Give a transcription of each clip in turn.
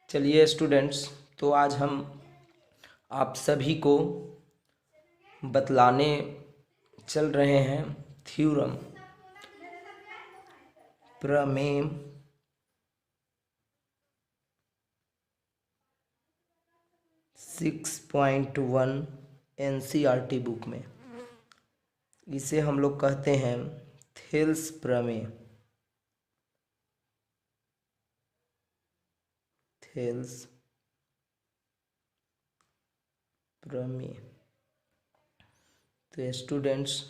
चलिए स्टूडेंट्स, तो आज हम आप सभी को बतलाने चल रहे हैं थ्योरम, प्रमेय 6.1 NCERT बुक में। इसे हम लोग कहते हैं थेल्स प्रमेय। थेल्स प्रमेय। तो स्टूडेंट्स,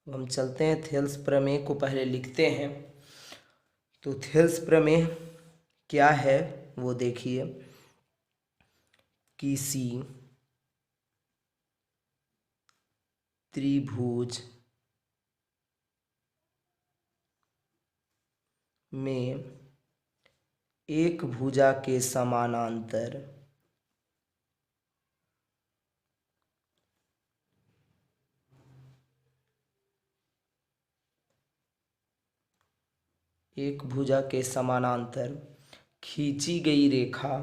हम चलते हैं थेल्स प्रमेय को पहले लिखते हैं। तो थेल्स प्रमेय क्या है वो देखिए। किसी त्रिभुज में एक भुजा के समानांतर खींची गई रेखा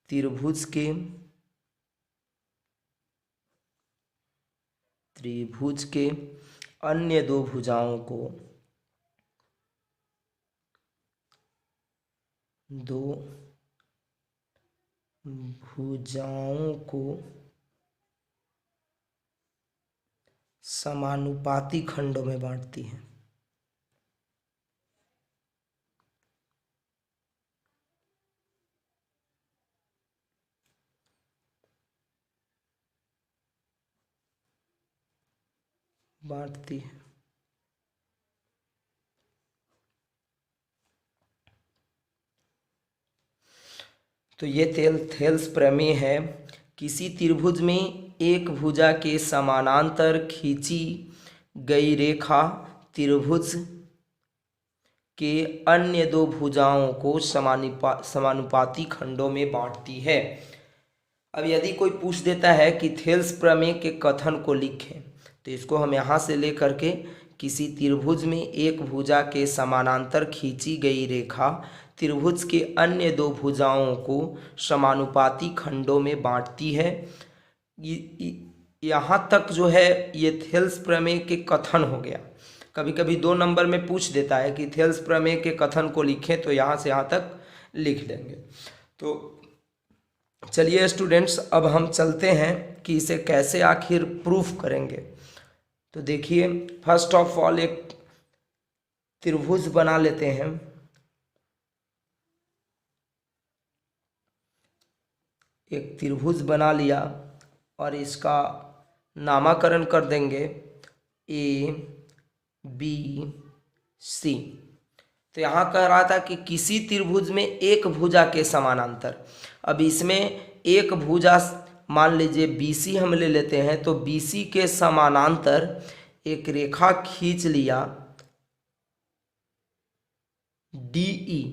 त्रिभुज के अन्य दो भुजाओं को समानुपाती खंडों में बांटती है। तो ये थेल्स प्रमेय है। किसी त्रिभुज में एक भुजा के समानांतर खींची गई रेखा त्रिभुज के अन्य दो भुजाओं को समानुपाती खंडों में बांटती है। अब यदि कोई पूछ देता है कि थेल्स प्रमेय के कथन को लिखें, तो इसको हम यहाँ से लेकर के किसी त्रिभुज में एक भुजा के समानांतर खींची गई रेखा त्रिभुज के अन्य दो भुजाओं को समानुपाती खंडों में बांटती है। यहाँ तक जो है ये थेल्स प्रमेय के कथन हो गया। कभी कभी 2 नंबर में पूछ देता है कि थेल्स प्रमेय के कथन को लिखें, तो यहाँ से यहाँ तक लिख लेंगे। तो चलिए स्टूडेंट्स, अब हम चलते हैं कि इसे कैसे आखिर प्रूफ करेंगे। तो देखिए, फर्स्ट ऑफ ऑल एक त्रिभुज बना लेते हैं। एक त्रिभुज बना लिया और इसका नामकरण कर देंगे A B C। तो यहाँ कह रहा था कि किसी त्रिभुज में एक भुजा के समानांतर। अब इसमें एक भुजा मान लीजिए BC हम ले लेते हैं, तो BC के समानांतर एक रेखा खींच लिया DE।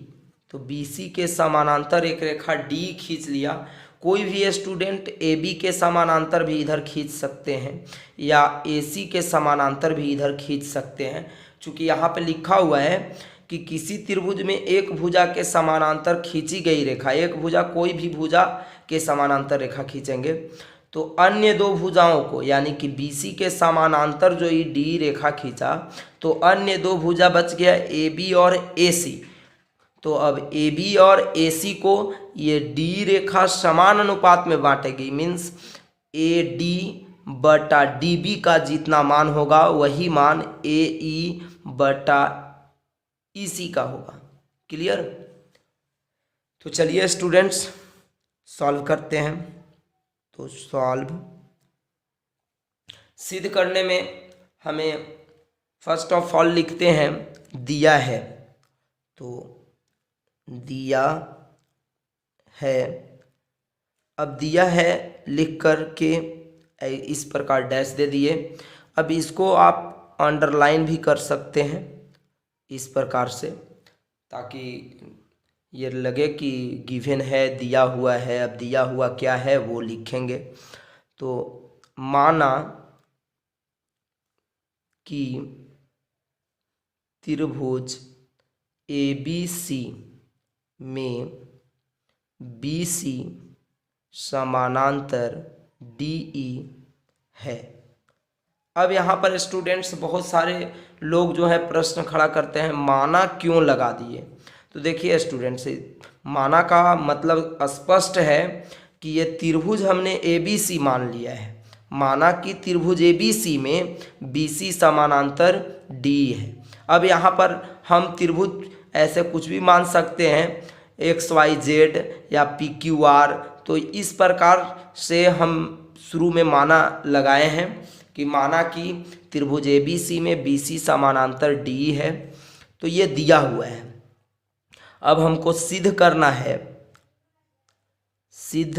तो BC के समानांतर एक रेखा D खींच लिया। कोई भी स्टूडेंट AB के समानांतर भी इधर खींच सकते हैं या AC के समानांतर भी इधर खींच सकते हैं। चूँकि यहाँ पे लिखा हुआ है कि किसी त्रिभुज में एक भुजा के समानांतर खींची गई रेखा, एक भुजा कोई भी भुजा के समानांतर रेखा खींचेंगे तो अन्य दो भुजाओं को, यानी कि BC के समानांतर जो ये D रेखा खींचा, तो अन्य दो भुजा बच गया AB और AC। तो अब AB और AC को ये D रेखा समान अनुपात में बांटेगी। मीन्स AD बटा DB का जितना मान होगा वही मान AE बटा EC का होगा। क्लियर? तो चलिए स्टूडेंट्स, सॉल्व करते हैं। तो सॉल्व सिद्ध करने में हमें फर्स्ट ऑफ ऑल लिखते हैं दिया है। तो दिया है, अब दिया है लिख कर के इस प्रकार डैश दे दिए। अब इसको आप अंडरलाइन भी कर सकते हैं इस प्रकार से, ताकि ये लगे कि गिवन है, दिया हुआ है। अब दिया हुआ क्या है वो लिखेंगे। तो माना कि त्रिभुज ABC में BC समानांतर DE है। अब यहाँ पर स्टूडेंट्स बहुत सारे लोग जो है प्रश्न खड़ा करते हैं, माना क्यों लगा दिए। तो देखिए स्टूडेंट्स, माना का मतलब स्पष्ट है कि ये त्रिभुज हमने ABC मान लिया है। माना कि त्रिभुज ABC में BC समानांतर DE है। अब यहाँ पर हम त्रिभुज ऐसे कुछ भी मान सकते हैं, XYZ या PQR। तो इस प्रकार से हम शुरू में माना लगाए हैं कि माना कि त्रिभुज ABC में BC समानांतर DE है। तो ये दिया हुआ है। अब हमको सिद्ध करना है, सिद्ध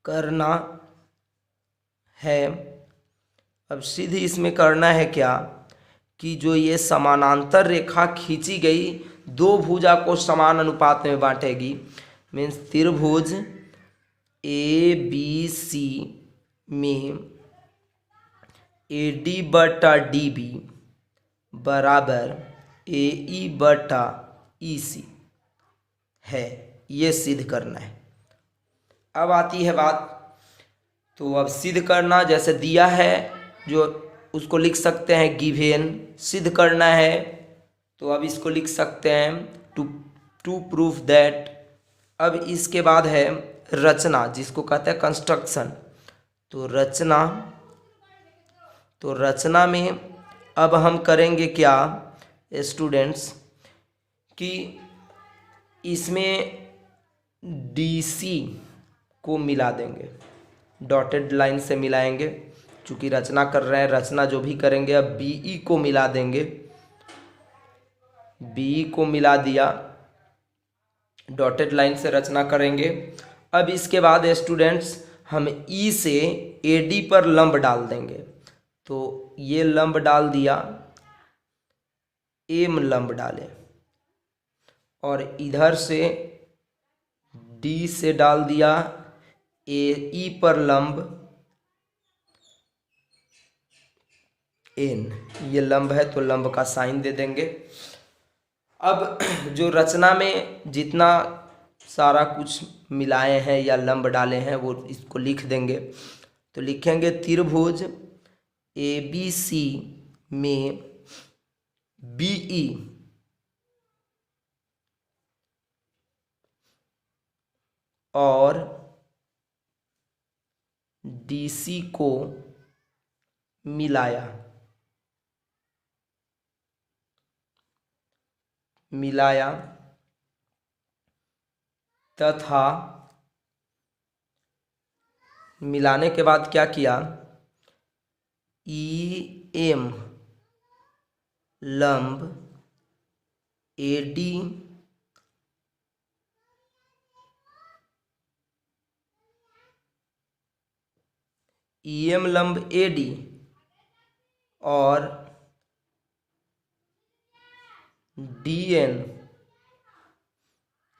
करना है। अब सिद्ध इसमें करना है क्या कि जो ये समानांतर रेखा खींची गई दो भुजा को समान अनुपात में बांटेगी। मीन्स त्रिभुज ABC में AD बटा DB बराबर AE बटा EC है, ये सिद्ध करना है। अब आती है बात, तो अब सिद्ध करना जैसे दिया है जो उसको लिख सकते हैं गिवेन। सिद्ध करना है तो अब इसको लिख सकते हैं टू प्रूफ दैट। अब इसके बाद है रचना, जिसको कहते हैं कंस्ट्रक्शन। तो रचना में अब हम करेंगे क्या स्टूडेंट्स कि इसमें DC को मिला देंगे, डॉटेड लाइन से मिलाएंगे। चूँकि रचना कर रहे हैं, रचना जो भी करेंगे अब BE को मिला देंगे। BE को मिला दिया, डॉटेड लाइन से रचना करेंगे। अब इसके बाद स्टूडेंट्स हम E से AD पर लंब डाल देंगे। तो ये लंब डाल दिया, M लंब डाले, और इधर से D से डाल दिया AE पर लंब N। ये लंब है तो लंब का साइन दे देंगे। अब जो रचना में जितना सारा कुछ मिलाए हैं या लंब डाले हैं वो इसको लिख देंगे। तो लिखेंगे त्रिभुज ABC में BE और DC को मिलाया तथा मिलाने के बाद क्या किया, EM लंब AD EM लंब AD और DN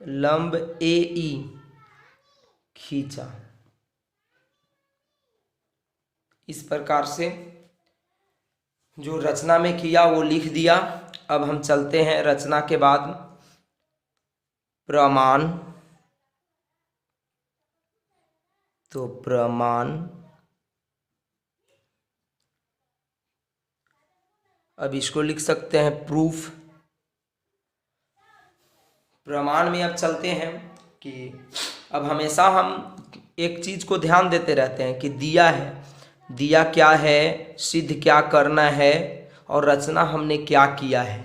लंब AE खींचा। इस प्रकार से जो रचना में किया वो लिख दिया। अब हम चलते हैं रचना के बाद प्रमाण। तो प्रमाण, अब इसको लिख सकते हैं प्रूफ। प्रमाण में अब चलते हैं कि अब हमेशा हम एक चीज़ को ध्यान देते रहते हैं कि दिया है, दिया क्या है, सिद्ध क्या करना है और रचना हमने क्या किया है।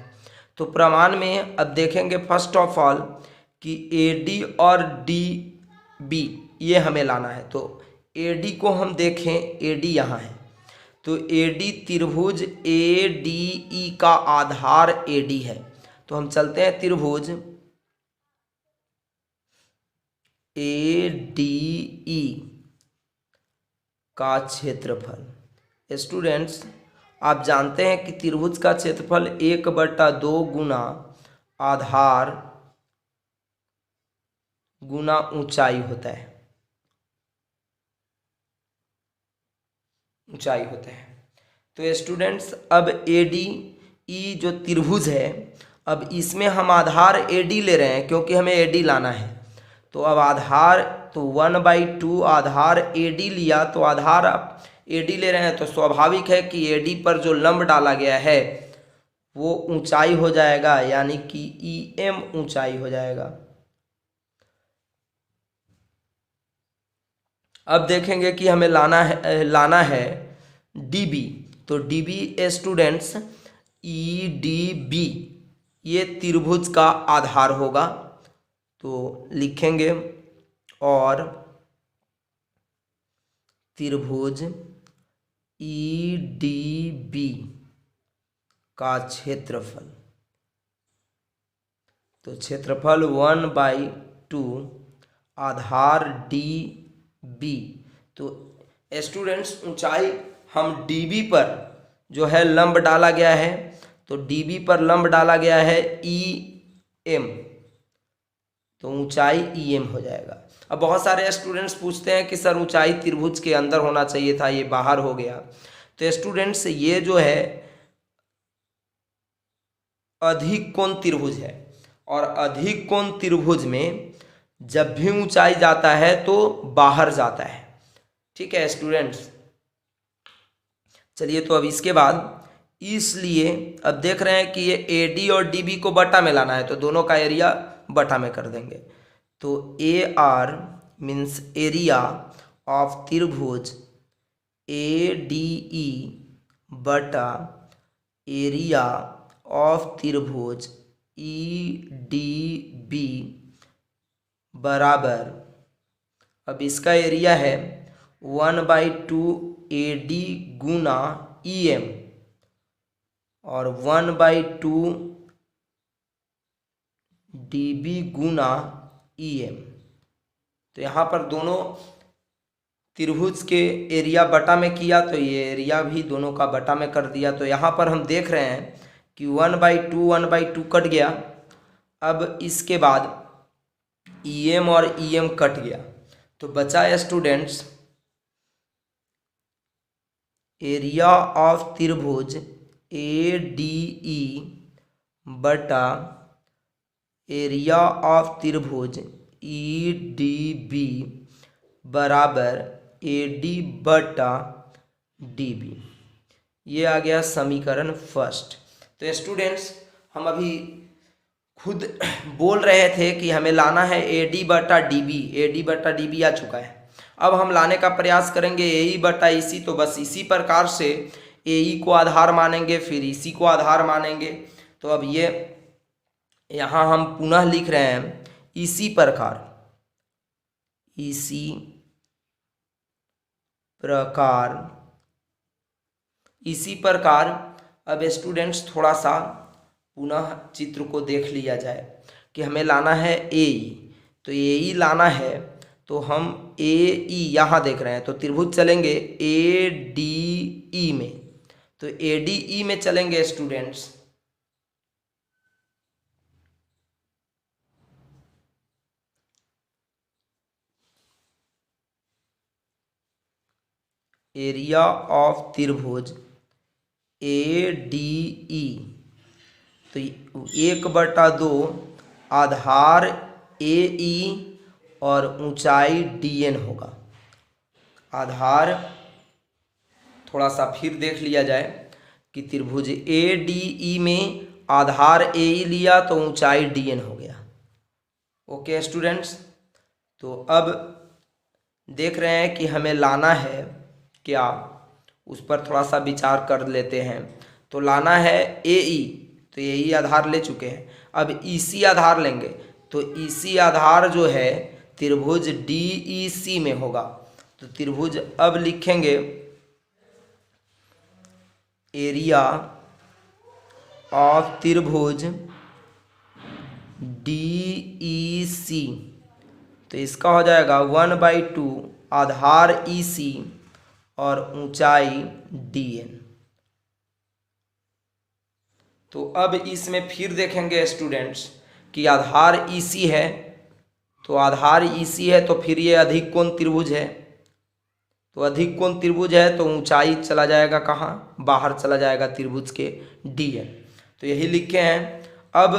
तो प्रमाण में अब देखेंगे फर्स्ट ऑफ ऑल कि AD और DB ये हमें लाना है। तो AD को हम देखें, AD यहाँ है, तो AD त्रिभुज ADE का आधार AD है। तो हम चलते हैं त्रिभुज ADE का क्षेत्रफल। स्टूडेंट्स आप जानते हैं कि त्रिभुज का क्षेत्रफल 1/2 गुना आधार गुना ऊंचाई होता है। ऊंचाई होते हैं। तो स्टूडेंट्स अब ADE जो त्रिभुज है, अब इसमें हम आधार AD ले रहे हैं क्योंकि हमें AD लाना है। तो अब आधार तो 1/2 आधार AD लिया, तो आधार AD ले रहे हैं तो स्वाभाविक है कि AD पर जो लंब डाला गया है वो ऊंचाई हो जाएगा, यानी कि EM ऊंचाई हो जाएगा। अब देखेंगे कि हमें लाना है DB। तो DB स्टूडेंट्स EDB ये त्रिभुज का आधार होगा। तो लिखेंगे और त्रिभुज EDB का क्षेत्रफल, तो क्षेत्रफल 1/2 आधार DB। तो स्टूडेंट्स ऊंचाई हम DB पर जो है लंब डाला गया है, तो DB पर लंब डाला गया है EM, तो ऊंचाई EM हो जाएगा। अब बहुत सारे स्टूडेंट्स पूछते हैं कि सर ऊंचाई त्रिभुज के अंदर होना चाहिए था, ये बाहर हो गया। तो स्टूडेंट्स ये जो है अधिक कोण त्रिभुज है, और अधिक कोण त्रिभुज में जब भी ऊंचाई जाता है तो बाहर जाता है। ठीक है स्टूडेंट्स, चलिए तो अब इसके बाद इसलिए अब देख रहे हैं कि ये AD और DB को बटा में लाना है, तो दोनों का एरिया बटा में कर देंगे। तो AR मीन्स एरिया ऑफ त्रिभुज ADE बटा एरिया ऑफ त्रिभुज EDB बराबर, अब इसका एरिया है 1/2 AD गुना EM और 1/2 DB गुना EM। तो यहाँ पर दोनों त्रिभुज के एरिया बटा में किया, तो ये एरिया भी दोनों का बटा में कर दिया। तो यहाँ पर हम देख रहे हैं कि 1/2 कट गया। अब इसके बाद EM और EM कट गया, तो बचा स्टूडेंट्स एरिया ऑफ त्रिभुज ADE बटा एरिया ऑफ त्रिभुज EDB बराबर AD बटा DB। ये आ गया समीकरण फर्स्ट। तो स्टूडेंट्स हम अभी खुद बोल रहे थे कि हमें लाना है AD बटा DB, AD बटा DB आ चुका है। अब हम लाने का प्रयास करेंगे AE बटा EC। तो बस इसी प्रकार से AE को आधार मानेंगे, फिर EC को आधार मानेंगे। तो अब ये यहाँ हम पुनः लिख रहे हैं इसी प्रकार अब स्टूडेंट्स थोड़ा सा पुनः चित्र को देख लिया जाए कि हमें लाना है AE। तो AE लाना है, तो हम AE यहाँ देख रहे हैं, तो त्रिभुज चलेंगे ADE में। तो ADE में चलेंगे स्टूडेंट्स, एरिया ऑफ त्रिभुज ADE, तो 1/2 आधार AE और ऊंचाई DN होगा। आधार थोड़ा सा फिर देख लिया जाए कि त्रिभुज ADE में आधार AE लिया तो ऊंचाई DN हो गया। ओके स्टूडेंट्स, तो अब देख रहे हैं कि हमें लाना है क्या, उस पर थोड़ा सा विचार कर लेते हैं। तो लाना है AE, तो AE आधार ले चुके हैं। अब EC आधार लेंगे, तो EC आधार जो है त्रिभुज DEC में होगा। तो त्रिभुज अब लिखेंगे एरिया ऑफ त्रिभुज DEC, तो इसका हो जाएगा 1/2 आधार EC और ऊंचाई DN। तो अब इसमें फिर देखेंगे स्टूडेंट्स कि आधार EC है, तो आधार EC है तो फिर ये अधिक कोण त्रिभुज है। तो अधिक कोण त्रिभुज है तो ऊंचाई चला जाएगा कहाँ, बाहर चला जाएगा त्रिभुज के DN। तो यही लिखे हैं। अब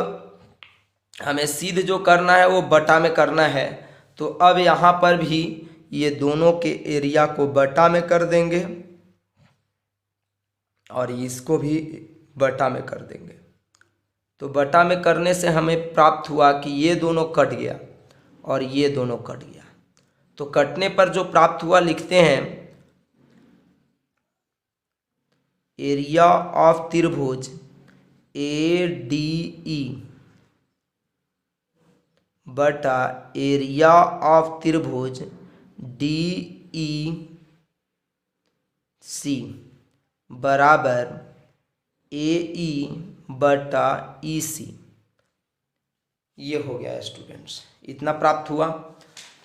हमें सिद्ध जो करना है वो बटा में करना है। तो अब यहाँ पर भी ये दोनों के एरिया को बटा में कर देंगे और इसको भी बटा में कर देंगे। तो बटा में करने से हमें प्राप्त हुआ कि ये दोनों कट गया और ये दोनों कट गया। तो कटने पर जो प्राप्त हुआ लिखते हैं, एरिया ऑफ त्रिभुज ADE बटा एरिया ऑफ त्रिभुज DEC बराबर AE बटा EC। ये हो गया स्टूडेंट्स, इतना प्राप्त हुआ।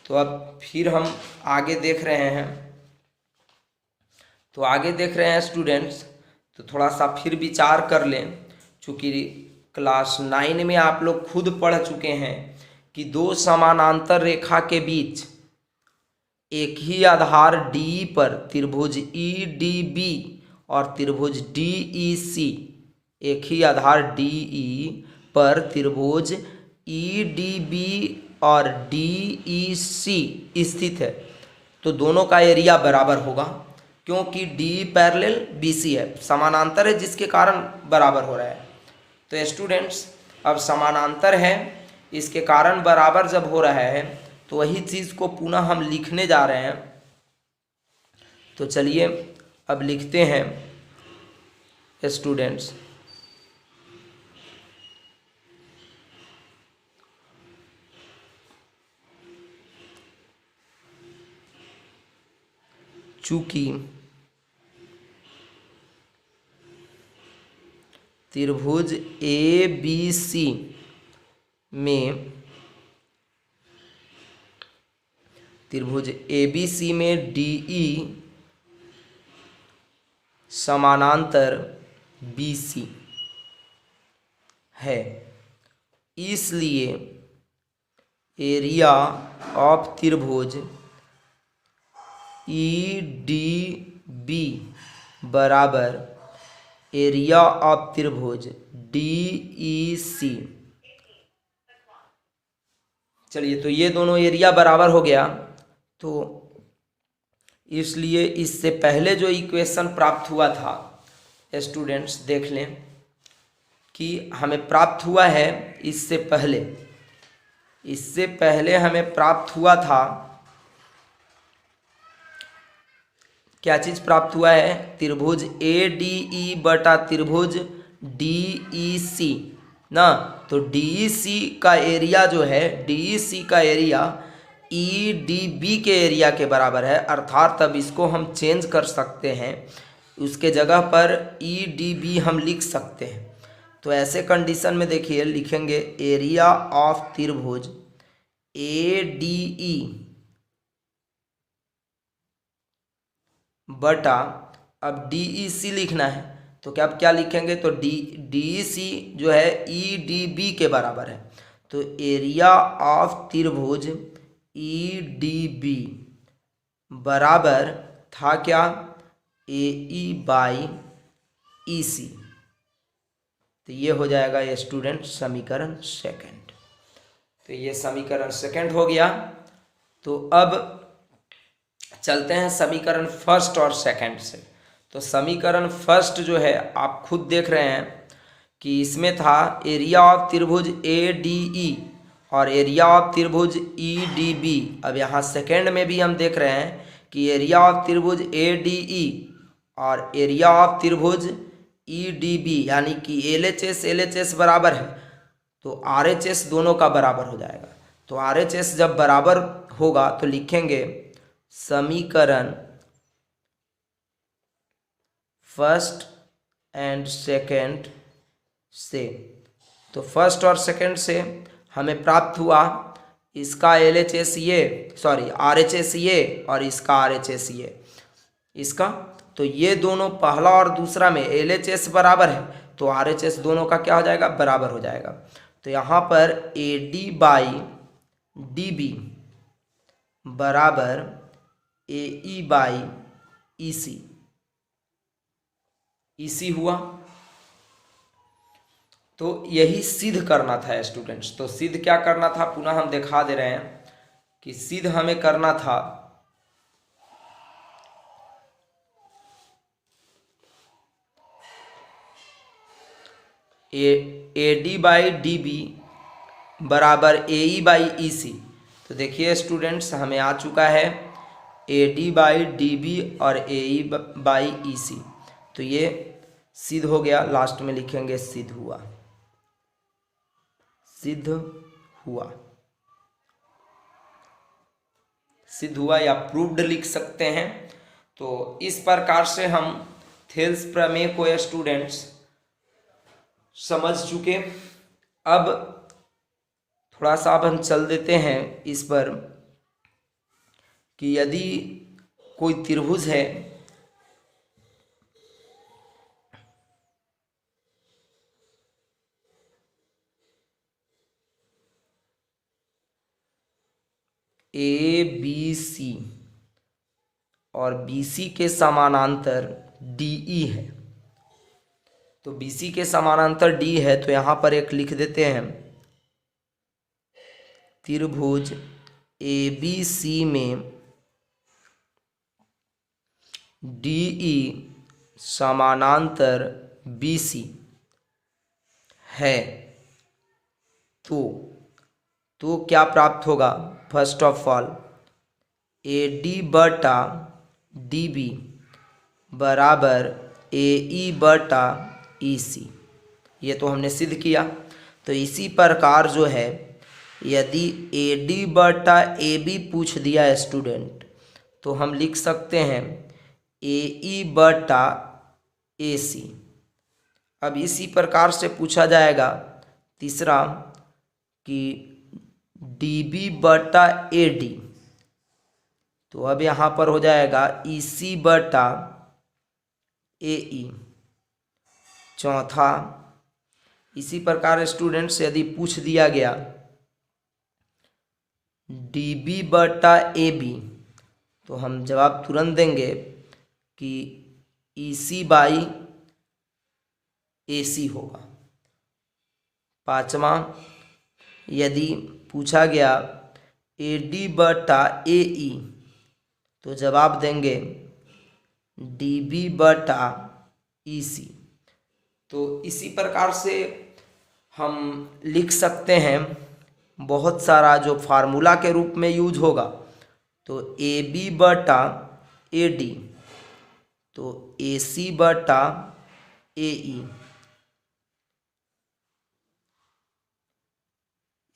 तो अब फिर हम आगे देख रहे हैं। तो आगे देख रहे हैं स्टूडेंट्स, तो थोड़ा सा फिर विचार कर लें। चूँकि क्लास 9 में आप लोग खुद पढ़ चुके हैं कि दो समानांतर रेखा के बीच एक ही आधार D पर त्रिभुज EDB और त्रिभुज DEC, एक ही आधार DE पर त्रिभुज EDB और DEC स्थित है। तो दोनों का एरिया बराबर होगा, क्योंकि D पैरेलल BC है, समानांतर है, जिसके कारण बराबर हो रहा है। तो स्टूडेंट्स अब समानांतर है, इसके कारण बराबर जब हो रहा है तो वही चीज़ को पुनः हम लिखने जा रहे हैं। तो चलिए अब लिखते हैं स्टूडेंट्स। चूंकि त्रिभुज ABC में DE समानांतर BC है, इसलिए एरिया ऑफ त्रिभुज EDB बराबर एरिया ऑफ त्रिभुज DEC। चलिए, तो ये दोनों एरिया बराबर हो गया। तो इसलिए इससे पहले जो इक्वेशन प्राप्त हुआ था स्टूडेंट्स, देख लें कि हमें प्राप्त हुआ है इससे पहले हमें प्राप्त हुआ था, क्या चीज़ प्राप्त हुआ है, त्रिभुज ADE बटा त्रिभुज DEC ना। तो DEC का एरिया जो है, DEC का एरिया EDB के एरिया के बराबर है, अर्थात तब इसको हम चेंज कर सकते हैं, उसके जगह पर EDB हम लिख सकते हैं। तो ऐसे कंडीशन में देखिए लिखेंगे एरिया ऑफ त्रिभुज ADE बटा, अब DEC लिखना है तो क्या लिखेंगे, तो DEC जो है EDB के बराबर है। तो एरिया ऑफ त्रिभुज EDB बराबर था क्या, AE बाई EC। तो ये हो जाएगा ये स्टूडेंट समीकरण सेकंड। तो ये समीकरण सेकंड हो गया। तो अब चलते हैं समीकरण फर्स्ट और सेकंड से। तो समीकरण फर्स्ट जो है आप खुद देख रहे हैं कि इसमें था एरिया ऑफ त्रिभुज ADE और एरिया ऑफ त्रिभुज EDB। अब यहाँ सेकंड में भी हम देख रहे हैं कि एरिया ऑफ त्रिभुज ADE और एरिया ऑफ त्रिभुज EDB, यानी कि LHS बराबर है, तो RHS दोनों का बराबर हो जाएगा। तो RHS जब बराबर होगा तो लिखेंगे समीकरण फर्स्ट एंड सेकंड से। तो फर्स्ट और सेकंड से हमें प्राप्त हुआ इसका RHS ये और इसका RHS ये इसका। तो ये दोनों पहला और दूसरा में LHS बराबर है, तो RHS दोनों का क्या हो जाएगा, बराबर हो जाएगा। तो यहाँ पर AD बाई DB बराबर AE बाई EC, EC हुआ। तो यही सिद्ध करना था स्टूडेंट्स। तो सिद्ध क्या करना था, पुनः हम दिखा दे रहे हैं कि सिद्ध हमें करना था AD बाई DB बराबर AE बाई EC। तो देखिए स्टूडेंट्स, हमें आ चुका है AD बाई DB और AE बाई EC। तो ये सिद्ध हो गया, लास्ट में लिखेंगे सिद्ध हुआ, सिद्ध हुआ, सिद्ध हुआ या प्रूव्ड लिख सकते हैं। तो इस प्रकार से हम थेल्स प्रमेय को स्टूडेंट्स समझ चुके। अब थोड़ा सा अब हम चल देते हैं इस पर कि यदि कोई त्रिभुज है ABC और BC के समानांतर DE है। तो BC के समानांतर D है, तो यहाँ पर एक लिख देते हैं, त्रिभुज ABC में DE समानांतर BC है। तो क्या प्राप्त होगा, फर्स्ट ऑफ ऑल AD बटा DB बराबर AE बटा EC। ये तो हमने सिद्ध किया। तो इसी प्रकार जो है, यदि AD बटा AB पूछ दिया स्टूडेंट, तो हम लिख सकते हैं AE बटा AC। अब इसी प्रकार से पूछा जाएगा तीसरा कि DB बटा AD, तो अब यहाँ पर हो जाएगा EC बटा AE। चौथा, इसी प्रकार स्टूडेंट्स यदि पूछ दिया गया DB बटा AB, तो हम जवाब तुरंत देंगे कि EC बाई AC होगा। पाँचवा, यदि पूछा गया AD बटा AE, तो जवाब देंगे DB बटा EC। तो इसी प्रकार से हम लिख सकते हैं, बहुत सारा जो फार्मूला के रूप में यूज होगा। तो AB बटा AD, तो AC बटा AE,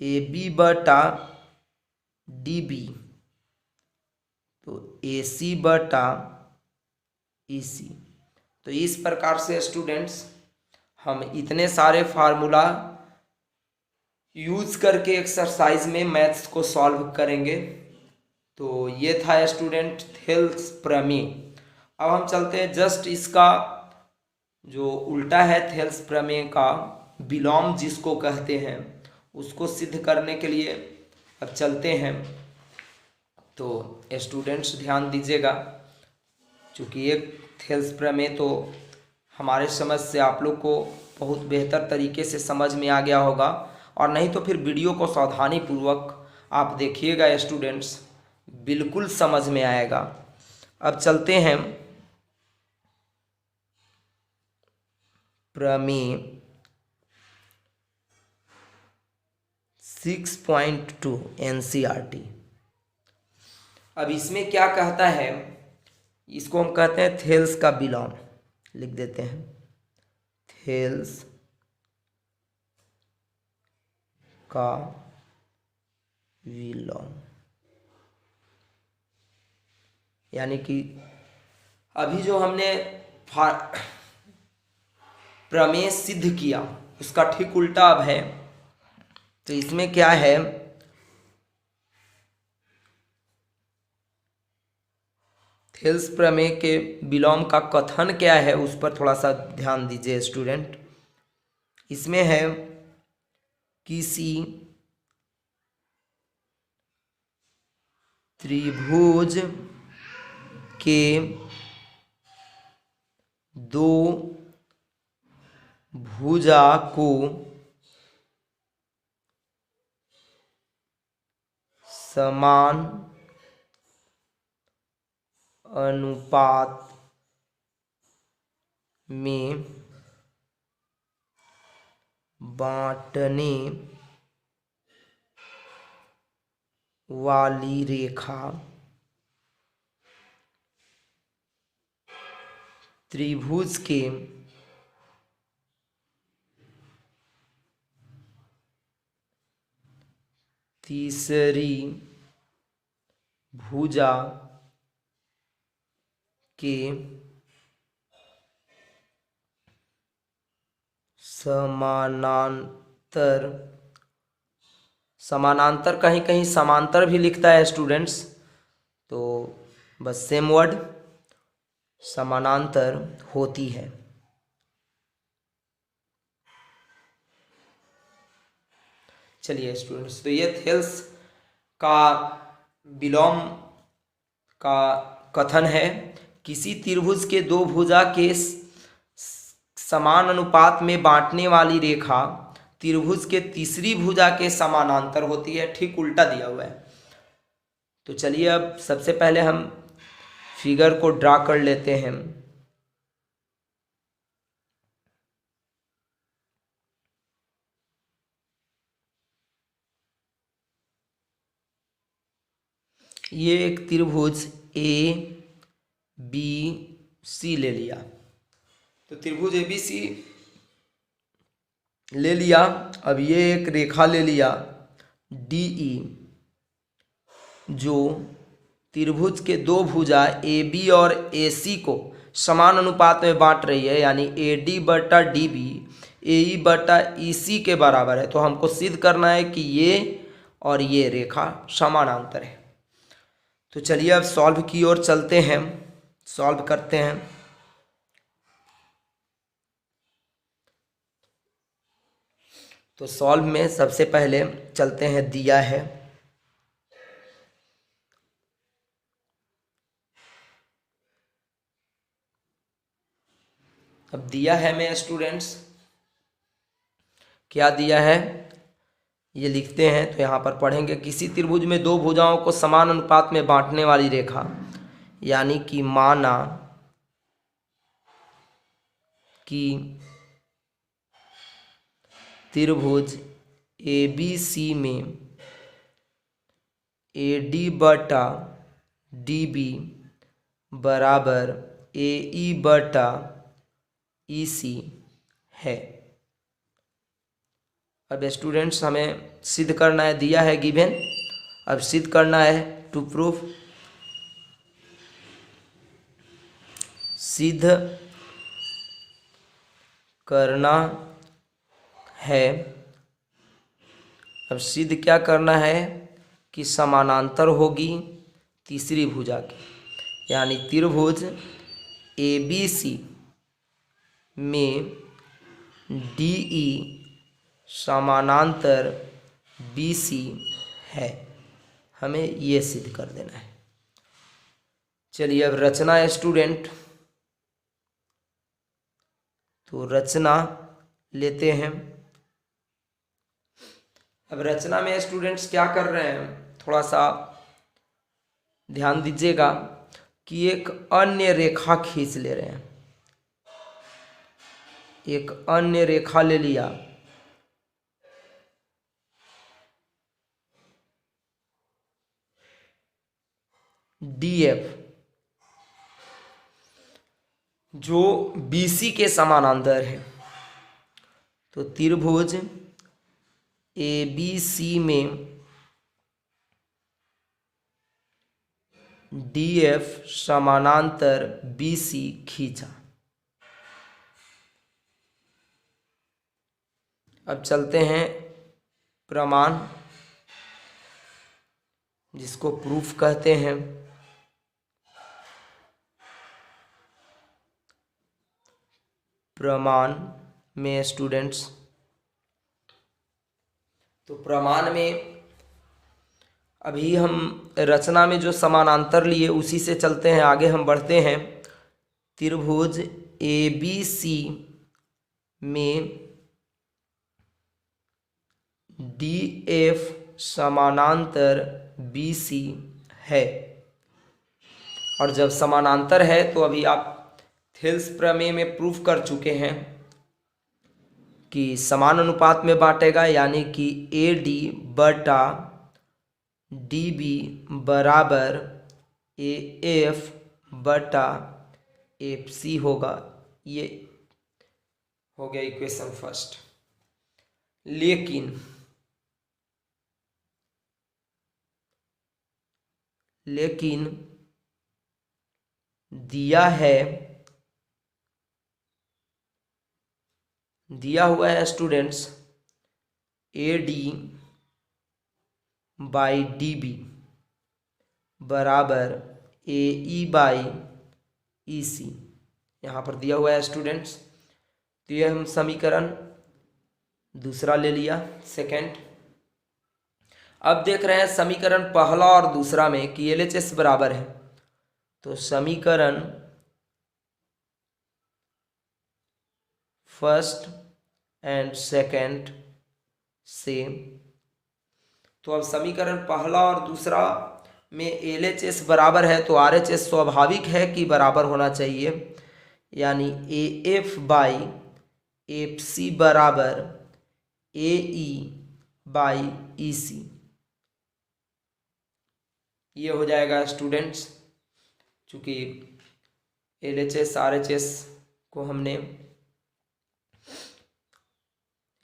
AB बटा DB, तो AC बटा EC। तो इस प्रकार से स्टूडेंट्स हम इतने सारे फार्मूला यूज करके एक्सरसाइज में मैथ्स को सॉल्व करेंगे। तो ये था स्टूडेंट थेल्स प्रमेय। अब हम चलते हैं जस्ट इसका जो उल्टा है थेल्स प्रमेय का, विलोम जिसको कहते हैं, उसको सिद्ध करने के लिए अब चलते हैं। तो स्टूडेंट्स ध्यान दीजिएगा, चूँकि एक थेल्स प्रमेय तो हमारे समझ से आप लोग को बहुत बेहतर तरीके से समझ में आ गया होगा, और नहीं तो फिर वीडियो को सावधानी पूर्वक आप देखिएगा स्टूडेंट्स, बिल्कुल समझ में आएगा। अब चलते हैं प्रमेय 6.2 NCERT। अब इसमें क्या कहता है, इसको हम कहते हैं थेल्स का विलोम, लिख देते हैं थेल्स का विलोम। यानी कि अभी जो हमने प्रमेय सिद्ध किया उसका ठीक उल्टा अब है। तो इसमें क्या है, थेल्स प्रमेय के विलोम का कथन क्या है, उस पर थोड़ा सा ध्यान दीजिए स्टूडेंट। इसमें है किसी त्रिभुज के दो भुजा को समान अनुपात में बांटने वाली रेखा त्रिभुज के तीसरी भुजा के समानांतर कहीं कहीं समांतर भी लिखता है स्टूडेंट्स, तो बस सेम वर्ड समानांतर होती है। चलिए स्टूडेंट्स, तो ये थेल्स का विलोम का कथन है। किसी त्रिभुज के दो भुजा के समान अनुपात में बांटने वाली रेखा त्रिभुज के तीसरी भुजा के समानांतर होती है। ठीक उल्टा दिया हुआ है। तो चलिए अब सबसे पहले हम फिगर को ड्रा कर लेते हैं। ये एक त्रिभुज ए बी सी ले लिया। तो त्रिभुज ए बी सी ले लिया। अब ये एक रेखा ले लिया डी ई, जो त्रिभुज के दो भुजा ए बी और ए सी को समान अनुपात में बांट रही है, यानी ए डी बटा डी बी ए ई बटा ई सी के बराबर है। तो हमको सिद्ध करना है कि ये और ये रेखा समानांतर है। तो चलिए अब सॉल्व की ओर चलते हैं, सॉल्व करते हैं। तो सॉल्व में सबसे पहले चलते हैं, दिया है अब दिया है मैं स्टूडेंट्स, क्या दिया है ये लिखते हैं। तो यहाँ पर पढ़ेंगे, किसी त्रिभुज में दो भुजाओं को समान अनुपात में बांटने वाली रेखा, यानी कि माना कि त्रिभुज ए बी सी में ए डी बटा डी बी बराबर ए ई बटा ई सी है। अब स्टूडेंट्स हमें सिद्ध करना है, दिया है गिवन, अब सिद्ध करना है टू प्रूफ। सिद्ध करना है, अब सिद्ध क्या करना है कि समानांतर होगी तीसरी भुजा की, यानी त्रिभुज ए बी सी में डी ई समानांतर बी सी है। हमें ये सिद्ध कर देना है। चलिए अब रचना है स्टूडेंट, तो रचना लेते हैं। अब रचना में स्टूडेंट्स क्या कर रहे हैं, थोड़ा सा ध्यान दीजिएगा कि एक अन्य रेखा खींच ले रहे हैं। एक अन्य रेखा ले लिया, डी एफ, जो BC के समानांतर है। तो त्रिभुज ABC में DF समानांतर BC खींचा। अब चलते हैं प्रमाण, जिसको प्रूफ कहते हैं। प्रमाण में स्टूडेंट्स, तो प्रमाण में अभी हम रचना में जो समानांतर लिए उसी से चलते हैं, आगे हम बढ़ते हैं। त्रिभुज ABC में DF समानांतर BC है, और जब समानांतर है तो अभी आप थेल्स प्रमेय में प्रूफ कर चुके हैं कि समान अनुपात में बांटेगा, यानी कि AD बटा DB बराबर AF बटा FC होगा। ये हो गया इक्वेशन फर्स्ट। लेकिन दिया हुआ है स्टूडेंट्स AD बाई DB बराबर AE बाई EC, यहाँ पर दिया हुआ है स्टूडेंट्स। तो ये हम समीकरण दूसरा ले लिया, सेकंड। अब देख रहे हैं समीकरण पहला और दूसरा में कि LHS बराबर है, तो समीकरण फर्स्ट एंड सेकंड से, तो अब समीकरण पहला और दूसरा में LHS बराबर है तो RHS स्वाभाविक है कि बराबर होना चाहिए, यानी AF बाई FC बराबर AE बाई EC। ये हो जाएगा स्टूडेंट्स, चूँकि LHS RHS को हमने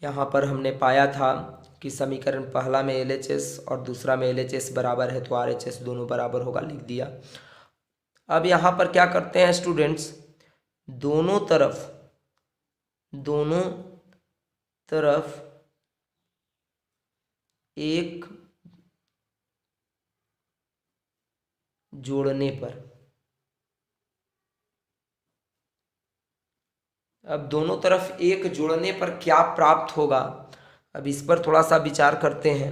यहाँ पर हमने पाया था कि समीकरण पहला में LHS और दूसरा में LHS बराबर है तो RHS दोनों बराबर होगा, लिख दिया। अब यहाँ पर क्या करते हैं स्टूडेंट्स, दोनों तरफ एक जोड़ने पर, अब दोनों तरफ एक जोड़ने पर क्या प्राप्त होगा, अब इस पर थोड़ा सा विचार करते हैं।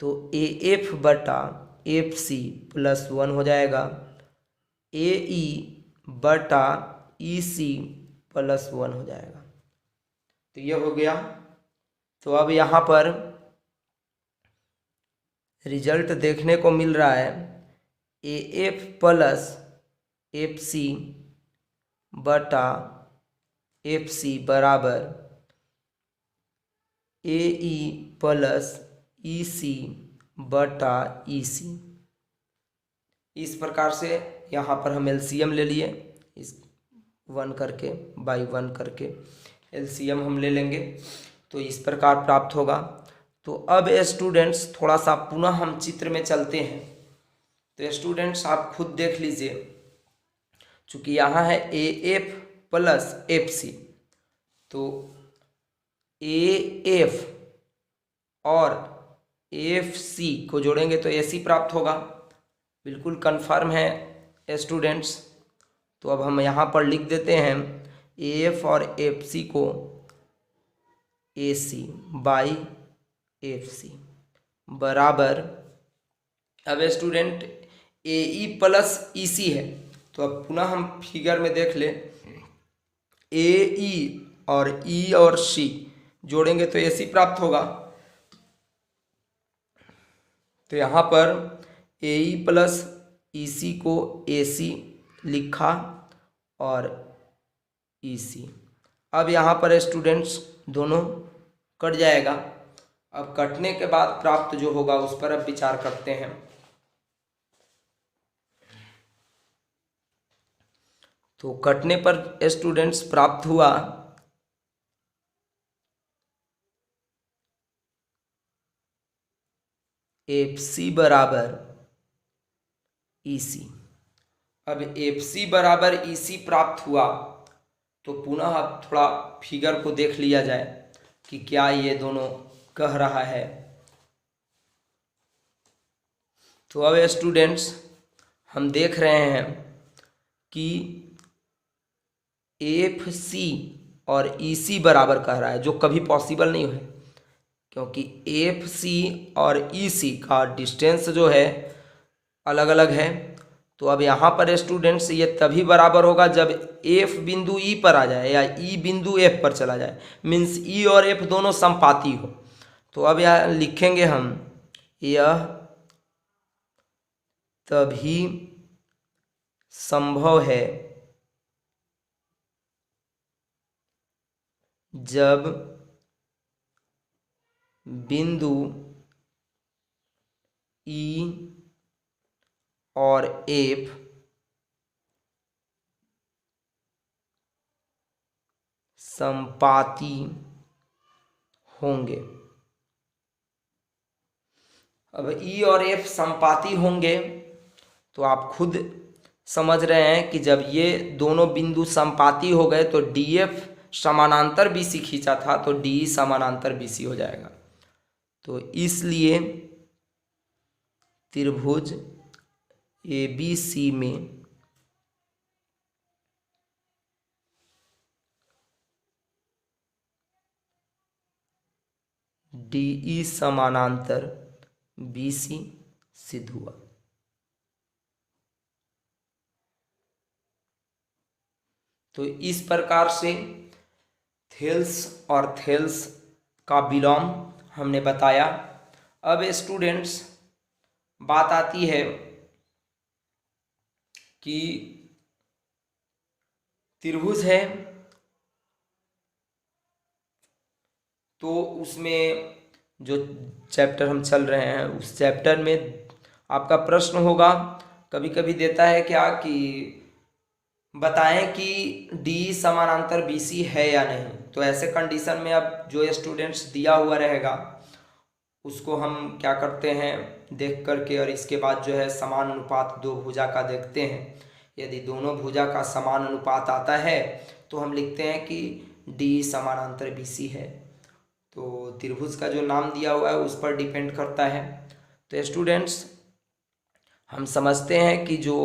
तो AF बटा FC प्लस 1 हो जाएगा, AE बटा EC प्लस 1 हो जाएगा। तो ये हो गया। तो अब यहाँ पर रिजल्ट देखने को मिल रहा है AF प्लस FC बटा FC बराबर AE प्लस EC बटा EC। इस प्रकार से यहाँ पर हम LCM ले लिए, इस 1 करके बाई 1 करके LCM हम ले लेंगे, तो इस प्रकार प्राप्त होगा। तो अब स्टूडेंट्स थोड़ा सा पुनः हम चित्र में चलते हैं। तो स्टूडेंट्स आप खुद देख लीजिए, चूँकि यहाँ है AF प्लस FC, तो AF और FC को जोड़ेंगे तो AC प्राप्त होगा, बिल्कुल कंफर्म है स्टूडेंट्स। तो अब हम यहाँ पर लिख देते हैं AF और FC को AC बाई FC बराबर, अब स्टूडेंट AE प्लस EC है, तो अब पुनः हम फिगर में देख ले, AE और E और C जोड़ेंगे तो AC प्राप्त होगा। तो यहाँ पर AE प्लस EC को AC लिखा और EC। अब यहाँ पर स्टूडेंट्स दोनों कट जाएगा। अब कटने के बाद प्राप्त जो होगा उस पर अब विचार करते हैं। तो कटने पर स्टूडेंट्स प्राप्त हुआ FC बराबर EC। अब FC बराबर EC प्राप्त हुआ तो पुनः अब थोड़ा फिगर को देख लिया जाए कि क्या ये दोनों कह रहा है। तो अब स्टूडेंट्स हम देख रहे हैं कि FC और EC बराबर कह रहा है, जो कभी पॉसिबल नहीं है। क्योंकि एफ सी और ई सी का डिस्टेंस जो है अलग अलग है। तो अब यहाँ पर स्टूडेंट्स ये तभी बराबर होगा जब एफ बिंदु ई पर आ जाए या ई बिंदु एफ पर चला जाए, मीन्स ई और एफ दोनों समपाती हो। तो अब यहाँ लिखेंगे हम, यह तभी संभव है जब बिंदु ई और एफ समपाती होंगे। अब ई और एफ समपाती होंगे तो आप खुद समझ रहे हैं कि जब ये दोनों बिंदु समपाती हो गए तो डी एफ समानांतर बी सी खींचा था तो डी ई समानांतर बी सी हो जाएगा। तो इसलिए त्रिभुज ए बी सी में डी ई समानांतर बी सी सिद्ध हुआ। तो इस प्रकार से थेल्स और थेल्स का विलोम हमने बताया। अब स्टूडेंट्स बात आती है कि त्रिभुज है तो उसमें जो चैप्टर हम चल रहे हैं उस चैप्टर में आपका प्रश्न होगा, कभी कभी देता है क्या कि बताएं कि डी समानांतर बी सी है या नहीं। तो ऐसे कंडीशन में अब जो स्टूडेंट्स दिया हुआ रहेगा उसको हम क्या करते हैं देख करके, और इसके बाद जो है समान अनुपात दो भुजा का देखते हैं। यदि दोनों भुजा का समान अनुपात आता है तो हम लिखते हैं कि डी समानांतर बी सी है। तो त्रिभुज का जो नाम दिया हुआ है उस पर डिपेंड करता है। तो स्टूडेंट्स हम समझते हैं कि जो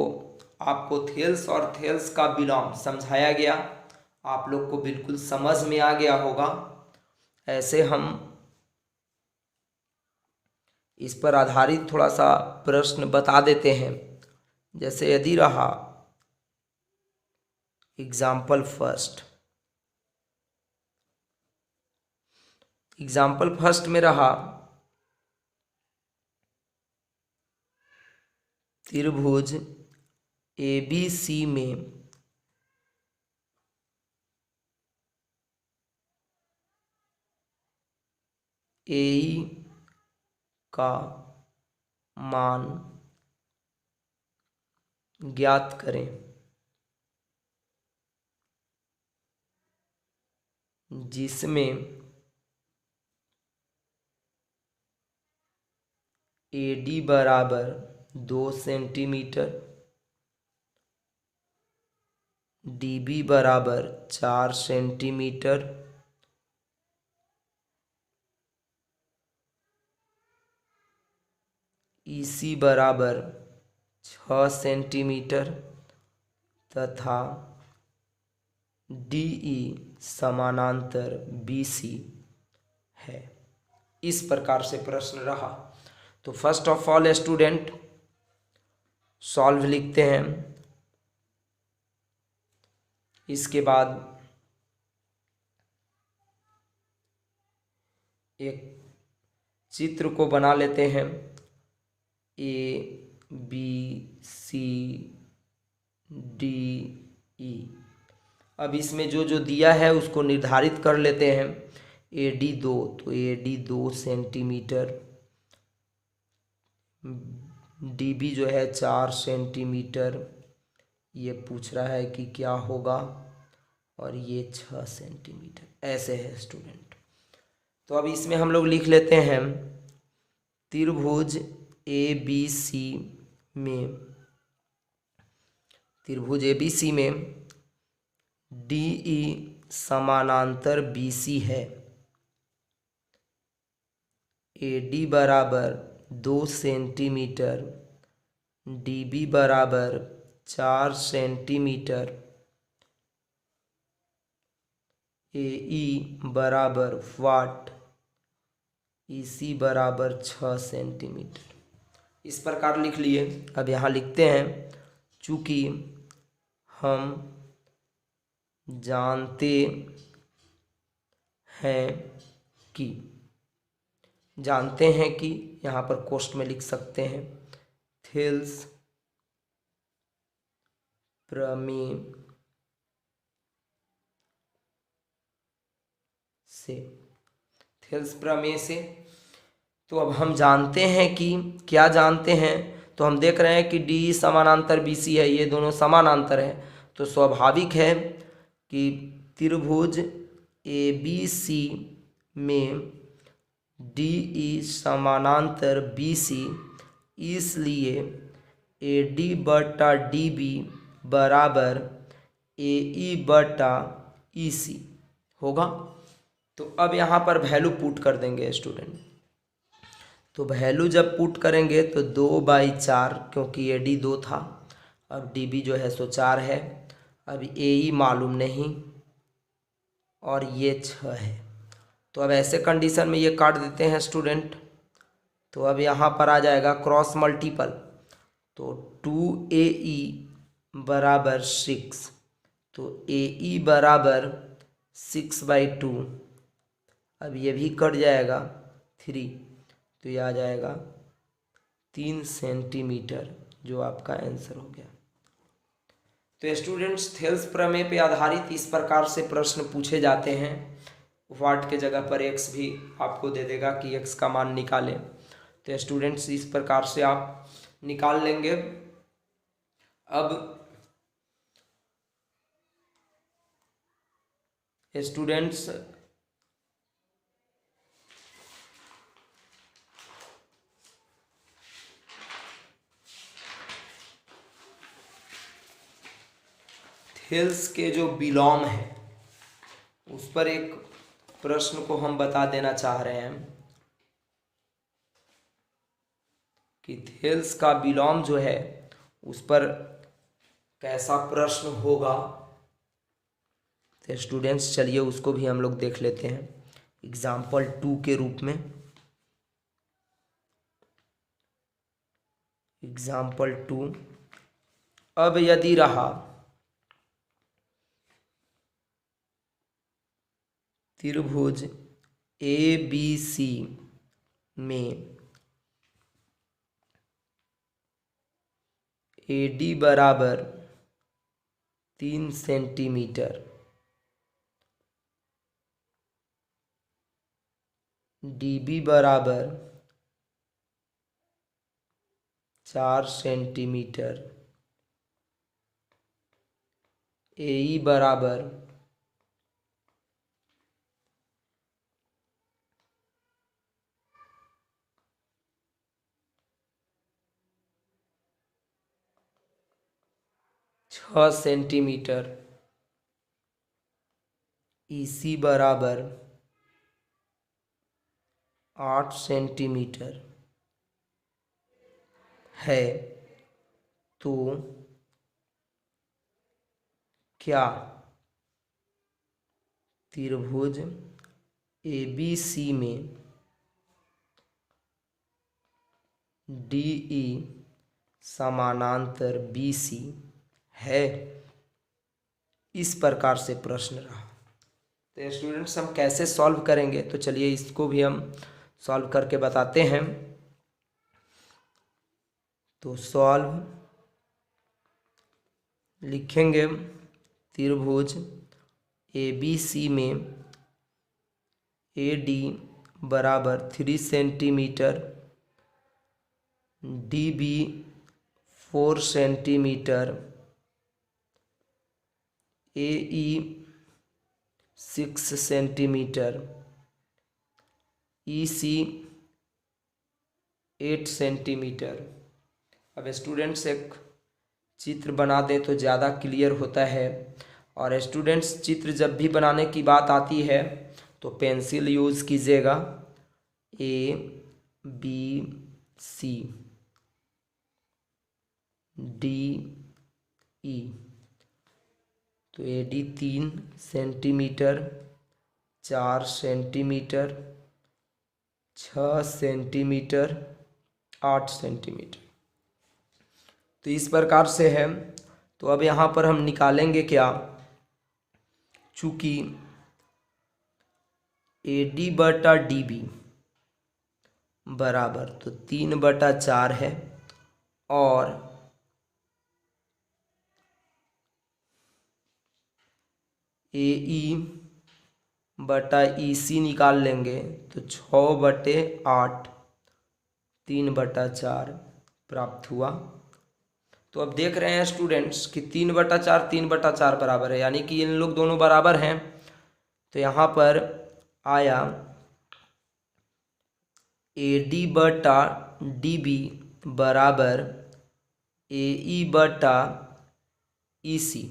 आपको थेल्स और थेल्स का विलोम समझाया गया आप लोग को बिल्कुल समझ में आ गया होगा। ऐसे हम इस पर आधारित थोड़ा सा प्रश्न बता देते हैं। जैसे यदि रहा एग्जाम्पल फर्स्ट में रहा त्रिभुज ए बी सी में ए का मान ज्ञात करें, जिसमें ए डी बराबर 2 सेंटीमीटर, डी बी बराबर 4 सेंटीमीटर, ई सी बराबर 6 सेंटीमीटर तथा डी ई समानांतर बी सी है। इस प्रकार से प्रश्न रहा। तो first of all student solve लिखते हैं। इसके बाद एक चित्र को बना लेते हैं, A B C D E. अब इसमें जो जो दिया है उसको निर्धारित कर लेते हैं। ए डी 2 तो A D 2 centimetre, D B जो है 4 सेंटीमीटर, ये पूछ रहा है कि क्या होगा, और ये 6 सेंटीमीटर। ऐसे है स्टूडेंट। तो अब इसमें हम लोग लिख लेते हैं त्रिभुज ए बी सी में डी ई समानांतर बी सी है। ए डी बराबर 2 सेंटीमीटर, डी बी बराबर 4 सेंटीमीटर, ए ई बराबर वाट EC बराबर 6 सेंटीमीटर। इस प्रकार लिख लिए। अब यहाँ लिखते हैं, चूँकि हम जानते हैं कि यहाँ पर कोष्ठ में लिख सकते हैं थेल्स प्रमेय से, थेल्स प्रमेय से। तो अब हम जानते हैं कि क्या जानते हैं, तो हम देख रहे हैं कि डी समानांतर BC है, ये दोनों समानांतर है, तो स्वाभाविक है कि त्रिभुज ABC में DE समानांतर BC, इसलिए AD बटा DB बराबर AE बटा EC होगा। तो अब यहाँ पर वैल्यू पुट कर देंगे स्टूडेंट। तो वैल्यू जब पुट करेंगे तो 2/4, क्योंकि AD 2 था, अब DB जो है सो 4 है, अब AE मालूम नहीं और ये 6 है। तो अब ऐसे कंडीशन में ये काट देते हैं स्टूडेंट। तो अब यहाँ पर आ जाएगा क्रॉस मल्टीपल, तो 2AE बराबर 6, तो AE बराबर 6/2। अब ये भी कट जाएगा 3, तो ये आ जाएगा 3 सेंटीमीटर, जो आपका आंसर हो गया। तो स्टूडेंट्स, थेल्स प्रमेय पे आधारित इस प्रकार से प्रश्न पूछे जाते हैं। वाट के जगह पर x भी आपको दे देगा कि x का मान निकालें। तो स्टूडेंट्स, इस प्रकार से आप निकाल लेंगे। अब स्टूडेंट्स, थेल्स के जो विलोम है उस पर एक प्रश्न को हम बता देना चाह रहे हैं कि थेल्स का विलोम जो है उस पर कैसा प्रश्न होगा। तो स्टूडेंट्स, चलिए उसको भी हम लोग देख लेते हैं एग्जाम्पल 2 के रूप में। एग्जाम्पल 2, अब यदि रहा त्रिभुज ABC में AD बराबर 3 सेंटीमीटर, DB बराबर 4 सेंटीमीटर, AE बराबर 6 सेंटीमीटर, EC बराबर 8 सेंटीमीटर है, तो क्या त्रिभुज ABC में DE समानांतर BC है? इस प्रकार से प्रश्न रहा। तो स्टूडेंट्स, हम कैसे सॉल्व करेंगे, तो चलिए इसको भी हम सॉल्व करके बताते हैं। तो सॉल्व लिखेंगे, त्रिभुज ABC में AD बराबर 3 centimetre, DB 4 centimetre, AE 6 centimetre, EC 8 centimetre. अब स्टूडेंट्स, एक चित्र बना दें तो ज़्यादा क्लियर होता है। और स्टूडेंट्स, चित्र जब भी बनाने की बात आती है तो पेंसिल यूज़ कीजिएगा। ABC DE, तो AD 3 centimetre, 4 centimetre, 6 centimetre 8 centimetre. तो इस प्रकार से है। तो अब यहाँ पर हम निकालेंगे क्या, चूँकि AD बटा DB बराबर तो 3/4 है और AE बटा EC निकाल लेंगे तो 6/8 3/4 प्राप्त हुआ। तो अब देख रहे हैं स्टूडेंट्स कि 3/4 3/4 बराबर है, यानी कि इन लोग दोनों बराबर हैं। तो यहाँ पर आया AD बटा DB बराबर AE बटा EC।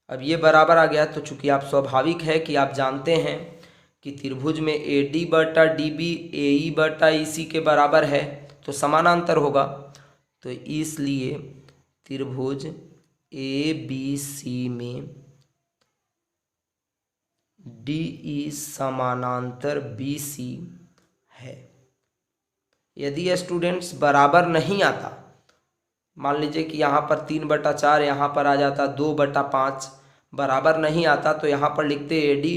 अब ये बराबर आ गया। तो चूंकि आप स्वाभाविक है कि आप जानते हैं कि त्रिभुज में AD बटा DB AE बटा EC के बराबर है, तो समानांतर होगा। तो इसलिए त्रिभुज ABC में DE समानांतर BC है। यदि स्टूडेंट्स बराबर नहीं आता, मान लीजिए कि यहाँ पर 3/4 यहाँ पर आ जाता 2/5, बराबर नहीं आता, तो यहाँ पर लिखते AD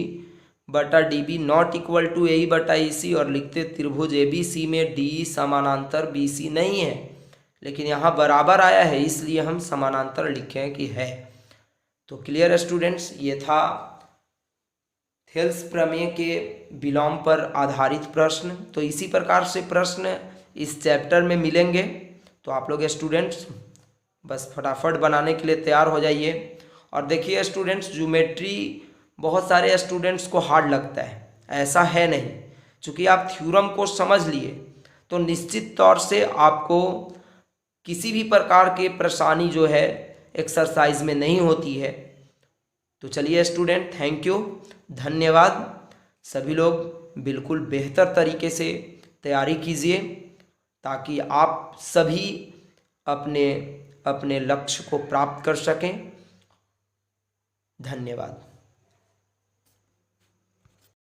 बटा DB not equal to AE बटा EC और लिखते त्रिभुज ABC में DE समानांतर BC नहीं है। लेकिन यहाँ बराबर आया है, इसलिए हम समानांतर लिखें कि है। तो क्लियर स्टूडेंट्स, ये था थेल्स प्रमेय के विलोम पर आधारित प्रश्न। तो इसी प्रकार से प्रश्न इस चैप्टर में मिलेंगे। तो आप लोग स्टूडेंट्स बस फटाफट बनाने के लिए तैयार हो जाइए। और देखिए स्टूडेंट्स, ज्योमेट्री बहुत सारे स्टूडेंट्स को हार्ड लगता है, ऐसा है नहीं। चूँकि आप थ्योरम को समझ लिए तो निश्चित तौर से आपको किसी भी प्रकार के परेशानी जो है एक्सरसाइज में नहीं होती है। तो चलिए स्टूडेंट, थैंक यू, धन्यवाद। सभी लोग बिल्कुल बेहतर तरीके से तैयारी कीजिए ताकि आप सभी अपने अपने लक्ष्य को प्राप्त कर सकें। धन्यवाद।